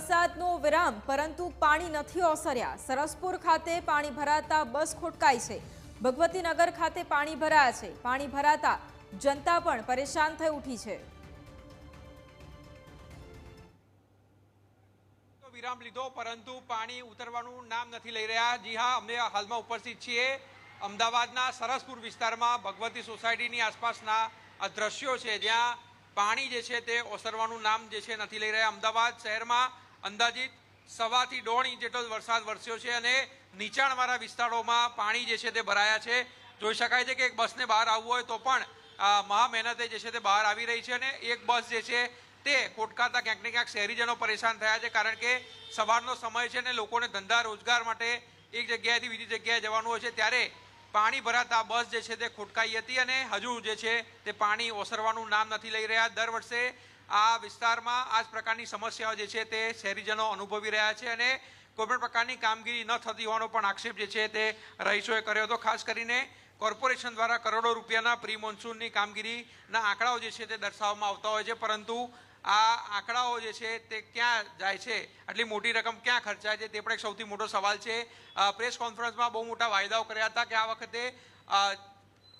વરસાદનો વિરામ, પરંતુ પાણી નથી ઓસર્યા। સરસપુર ખાતે પાણી ભરાતા બસ ખોટકાઈ છે। ભગવતીનગર ખાતે પાણી ભરાયા છે। પાણી ભરાતા જનતા પણ પરેશાન થઈ ઉઠી છે। વિરામ લીધો પરંતુ પાણી ઉતરવાનું નામ નથી લઈ રહ્યા। જી હા, અમે હાલમાં ઉપસ્થિત છીએ અમદાવાદના સરસપુર વિસ્તારમાં ભગવતી સોસાયટીની આસપાસના આ દ્રશ્યો છે, જ્યાં પાણી જે છે તે ઓસરવાનું નામ જે છે નથી લઈ રહ્યા। અમદાવાદ શહેરમાં અંદાજિત 1.5 થી 1.5 ઇંચ જેટલો વરસાદ વરસ્યો છે અને નીચાણવાળા વિસ્તારોમાં પાણી જે છે તે ભરાયા છે। જોઈ શકાય છે કે એક બસને બહાર આવવું હોય તો પણ મહા મહેનતે જે છે તે બહાર આવી રહી છે અને એક બસ જે છે તે ખોટકાતા ક્યાંક ને ક્યાંક શહેરીજનો પરેશાન થયા છે, કારણ કે સવારનો સમય છે ને લોકોને ધંધા રોજગાર માટે એક જગ્યાએથી બીજી જગ્યાએ જવાનું હોય છે, ત્યારે પાણી ભરાતા બસ જે છે તે ખોટકાઈ હતી અને હજુ જે છે તે પાણી ઓસરવાનું નામ નથી લઈ રહ્યા। દર વર્ષે આ વિસ્તારમાં આ જ પ્રકારની સમસ્યાઓ જે છે તે શહેરીજનો અનુભવી રહ્યા છે અને કોઈપણ પ્રકારની કામગીરી ન થતી હોવાનો પણ આક્ષેપ જે છે તે રહીશોએ કર્યો હતો। ખાસ કરીને કોર્પોરેશન દ્વારા કરોડો રૂપિયાના પ્રી મોન્સૂનની કામગીરીના આંકડાઓ જે છે તે દર્શાવવામાં આવતા હોય છે, પરંતુ આ આંકડાઓ જે છે તે ક્યાં જાય છે, આટલી મોટી રકમ ક્યાં ખર્ચાય છે, તે પણ એક સૌથી મોટો સવાલ છે। પ્રેસ કોન્ફરન્સમાં બહુ મોટા વાયદાઓ કર્યા હતા કે આ વખતે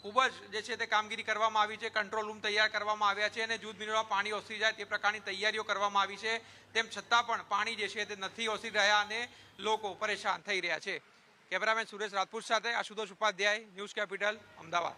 ખૂબ જ જે છે તે કામગીરી કરવામાં આવી છે, કંટ્રોલ રૂમ તૈયાર કરવામાં આવ્યા છે અને જૂથ મિનોમાં પાણી ઓસરી જાય તે પ્રકારની તૈયારીઓ કરવામાં આવી છે। તેમ છતાં પણ પાણી જે છે તે નથી ઓસરી રહ્યા અને લોકો પરેશાન થઈ રહ્યા છે। કેમેરામેન સુરેશ રાજપૂત સાથે આશુતોષ ઉપાધ્યાય, ન્યૂઝ કેપિટલ, અમદાવાદ।